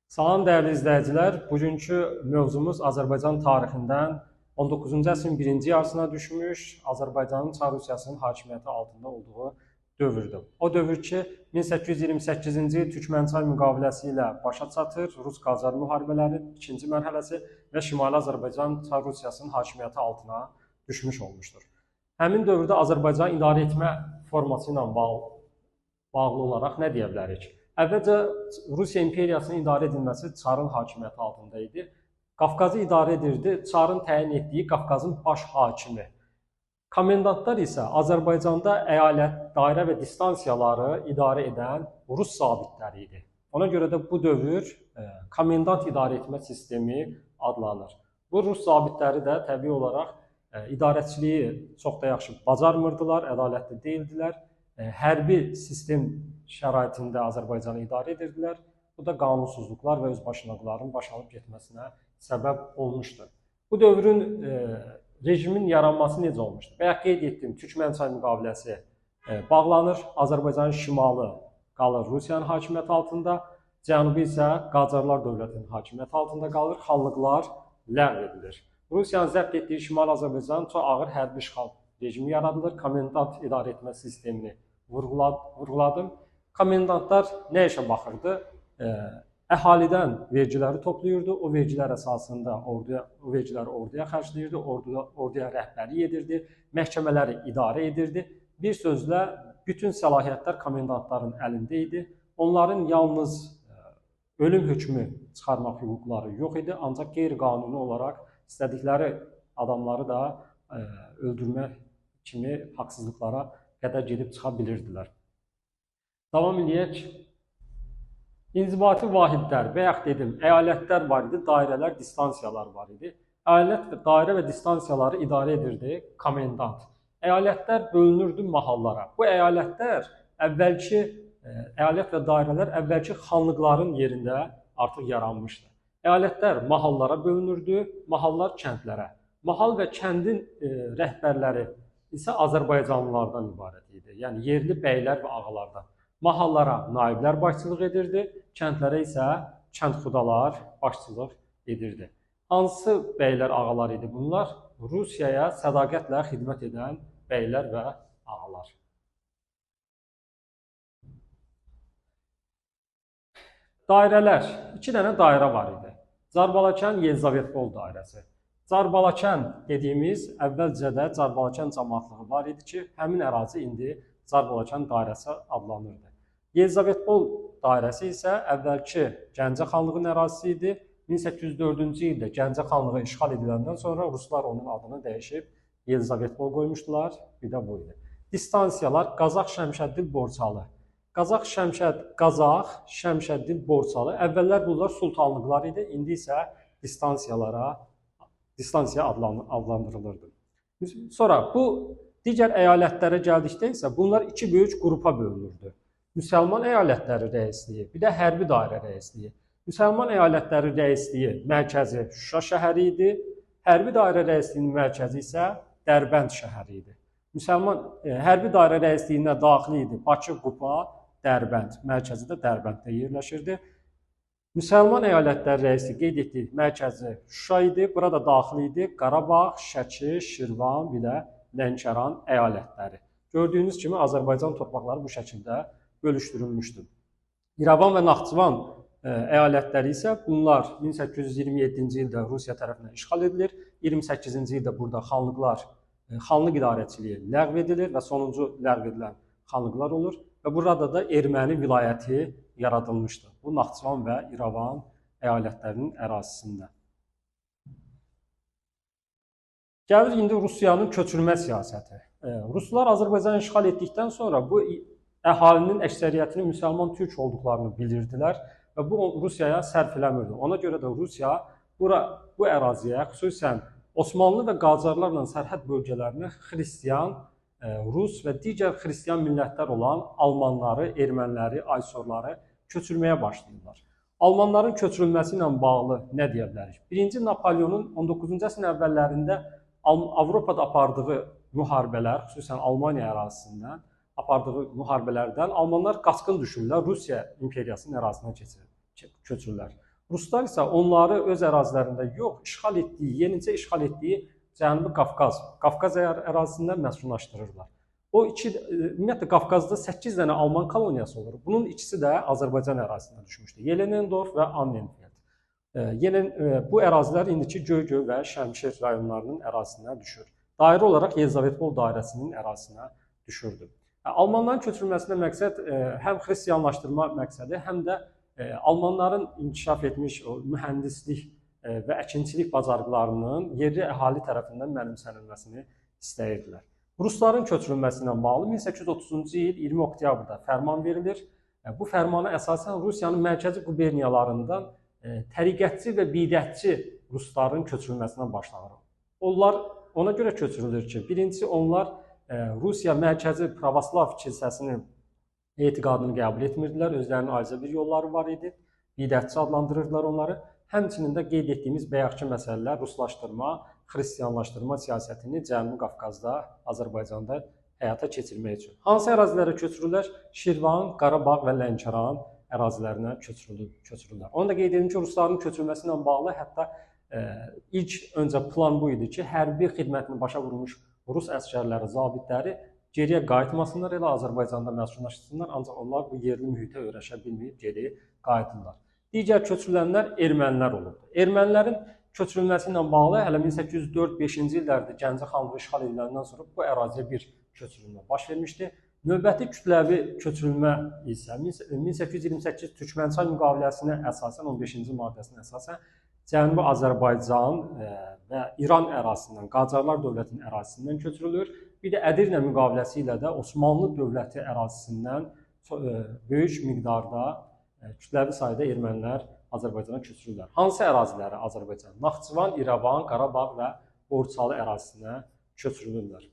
Salam dəyərli izləyicilər, bugünkü mövzumuz Azərbaycan tarixindən 19-cu əsrin birinci yarısına düşmüş Azərbaycanın Çar Rusiyasının hakimiyyəti altında olduğu dövrdür. O dövr ki, 1828-ci il Türkmənçay müqaviləsi ilə başa çatır, Rus-Qacar müharibələri ikinci mərhələsi və Şimali Azərbaycan Çar Rusiyasının hakimiyyəti altına düşmüş olmuşdur. Həmin dövrdə Azərbaycan idarə etmə forması ilə bağlı olaraq nə deyə bilərik? Əvvəlcə Rusiya imperiyasının idarə edilməsi Çarın hakimiyyəti altında idi. Qafqazı idarə edirdi Çarın təyin etdiyi Qafqazın baş hakimi. Komendantlar isə Azərbaycanda əyalət, dairə və distansiyaları idarə edən Rus zabitləri idi. Ona görə də bu dövr komendant idarə etmə sistemi adlanır. Bu Rus zabitləri də təbii olaraq idarəçiliyi çox da yaxşı bacarmırdılar, ədalətli deyildilər. Hərbi sistem şəraitində Azərbaycanı idarə edirdilər. Bu da qanunsuzluqlar və özbaşınalıqların başlanıb getməsinə səbəb olmuşdur. Bu dövrün rejimin yaranması necə olmuşdur? Bayaq qeyd etdiyim Türkmənçay müqaviləsi bağlanır. Azərbaycanın şimalı qalır Rusiyanın hakimiyyəti altında, cənubu isə Qacarlar dövlətinin hakimiyyəti altında qalır. Xanlıqlar ləğv edilir. Rusiyanın zəbt etdiyi Şimali Azərbaycanın çox ağır hərbi işğal rejimi yaradılır. Komendant idarə etmə sistemini vurğuladım. Komendantlar nə işə baxırdı? Əhalidən vergiləri toplayırdı. O vergilər əsasında vergiləri orduya xərcləyirdi, orduya rəhbərlik edirdi, məhkəmələri idarə edirdi. Bir sözlə, bütün səlahiyyətlər komendantların əlində idi. Onların yalnız ölüm hökmü çıxarmaq hüquqları yox idi, ancaq qeyri-qanuni olaraq istədikləri adamları da öldürmək kimi haqsızlıqlara qədər gedib çıxa bilirdilər. Davam edək. İnzibati vahidlər, bayaq dedim, əyalətlər var idi, dairələr, distansiyalar var idi. Dairə və distansiyaları idarə edirdi komendant. Əyalətlər bölünürdü mahallara. Bu əyalətlər, əyalət və dairələr əvvəlki xanlıqların yerində artıq yaranmışdı. Əyalətlər mahallara bölünürdü, mahallar kəndlərə. Mahal və kəndin rəhbərləri isə Azərbaycanlılardan ibarət idi. Yəni, yerli bəylər və ağalardan. Mahallara naiblər başçılıq edirdi, kəndlərə isə kəndxudalar başçılıq edirdi. Hansı bəylər, ağalar idi bunlar? Rusiyaya sədaqətlə xidmət edən bəylər və ağalar. Dairələr. 2 dənə dairə var idi. Çar Balakən, Yelizavetpol dairəsi. Çar Balakən dediyimiz əvvəlcədə Çar Balakən cəmaatlığı var idi ki, həmin ərazi indi Çar Balakən dairəsi adlanırdı. Yelizavetpol dairəsi isə əvvəlki Gəncə xanlığının ərazisi idi. 1804-cü ildə Gəncə xanlığı işğal ediləndən sonra Ruslar onun adını dəyişib Yelizavetpol qoymuşdular. Bir də bu idi. Distansiyalar Qazax, Şəmşəddil, Borçalı. Qazax, Şəmşəddil, Borçalı. Əvvəllər bunlar sultanlıqlar idi, indi isə distansiya adlandırılırdı. Sonra bu digər əyalətlərə gəldikdə isə bunlar 2 böyük qrupa bölünürdü. Müsəlman əyalətləri rəisliyi, bir də hərbi dairə rəisliyi. Müsəlman əyalətləri rəisliyi mərkəzi Şuşa şəhəri idi, hərbi dairə rəisliyinin mərkəzi isə Dərbənd şəhəri idi. Hərbi dairə rəisliyinə daxil idi Bakı, Qupa, Dərbənd, mərkəzi də Dərbənddə yerləşirdi. Müsəlman əyalətləri rəisi qeyd etdik, mərkəzi Şuşa idi, burada daxil idi Qarabağ, Şəki, Şirvan, bir də Lənkəran əyalətləri. Gördüyünüz kimi Azərbaycan torpaqları bu şəkildə bölüşdürülmüşdür. İrəvan və Naxçıvan əyalətləri isə bunlar 1827-ci ildə Rusiya tərəfindən işğal edilir, 28-ci ildə burada xanlıq idarəçiliyi ləğv edilir və sonuncu ləğv edilən xanlıqlar olur və burada da erməni vilayəti yaradılmışdır. Bu, Naxçıvan və İrəvan əyalətlərinin ərazisində. Gəlir indi Rusiyanın köçürmə siyasəti. Ruslar Azərbaycanı işğal etdikdən sonra bu əhalinin əksəriyyətinin müsəlman türk olduqlarını bilirdilər və bu Rusiyaya sərf eləmirdi. Ona görə də Rusiya bu əraziyə, xüsusən Osmanlı və Qacarlarla sərhəd bölgələrinə xristiyan, Rus və digər xristiyan millətlər olan almanları, erməniləri, aysorları köçürməyə başlayırlar. Almanların köçürülməsi ilə bağlı nə deyə bilərik? 1-ci Napoleonun 19-cu əsrin əvvəllərində Avropada apardığı müharibələr, xüsusən Almaniya ərazisindən apardığı müharibələrdən almanlar qaçqın düşürlər, Rusiya imperiyasının ərazisinə köçürlər. Ruslar isə onları öz ərazilərində yox, işğal etdiyi, yenicə işğal etdiyi Cənubi Qafqaz ərazisindən məskunlaşdırırlar. Ümumiyyətlə Qafqazda 8 dənə Alman koloniyası olur. Bunun ikisi də Azərbaycan ərazisinə düşmüşdü. Yelenendorf və Annenfeld. Bu ərazilər indiki Göygöl və Şəmkir rayonlarının ərazisinə düşür. Dairə olaraq Yelizavetpol dairəsinin ərazisinə düşürdü. Almanların köçürülməsində məqsəd həm xristianlaşdırma məqsədi, həm də Almanların inkişaf etmiş mühəndislik və əkinçilik bacarıqlarının yerli əhali tərəfindən mənimsənilməsini istəyirdilər. Rusların köçürülməsi ilə bağlı 1830-cu il 20 oktyabrda fərman verilir. Bu fərmana əsasən Rusiyanın mərkəzi quberniyalarından təriqətçi və bidətçi rusların köçürülməsinə başlanır. Onlar ona görə köçürülür ki, birincisi onlar Rusiya mərkəzi pravoslav kilsəsinin etiqadını qəbul etmirdilər, özlərinin ayrıca bir yolları var idi, bidətçi adlandırırdılar onları. Həmçinin də qeyd etdiyimiz bayaqki məsələlər ruslaşdırma, xristianlaşdırma siyasətini Cənubi Qafqazda, Azərbaycanda həyata keçirmək üçün. Hansı ərazilərə köçürürlər? Şirvan, Qarabağ və Lənkəran ərazilərinə köçürürlər. Onu da qeyd edim ki, rusların köçürülməsi ilə bağlı hətta ilk öncə plan bu idi ki, hərbi xidmətini başa vurmuş Rus əsgərləri, zabitləri geriyə qayıtmasınlar, elə Azərbaycanda məskunlaşsınlar, ancaq onlar bu yerli mühitə öyrəşə bilməyib geri qayıtdılar. Digər köçürülənlər ermənilər olurdu. Ermənilərin köçürülməsi ilə bağlı hələ 1804-5-ci illərdə Gəncə xanlığı işğal ediləndən sonra bu əraziyə bir köçürülmə baş vermişdi. Növbəti kütləvi köçürülmə isə 1828 Türkmənçay müqaviləsinə əsasən, 15-ci maddəsinə əsasən Cənubi Azərbaycan və İran ərazisindən, Qacarlar dövlətinin ərazisindən köçürülür. Bir də Ədirnə müqaviləsi ilə də Osmanlı dövləti ərazisindən böyük miqdarda kütləvi sayda ermənilər Azərbaycana köçürürlər. Hansı ərazilərə Azərbaycan? Naxçıvan, İrəvan, Qarabağ və Borçalı ərazisinə köçürülürlər.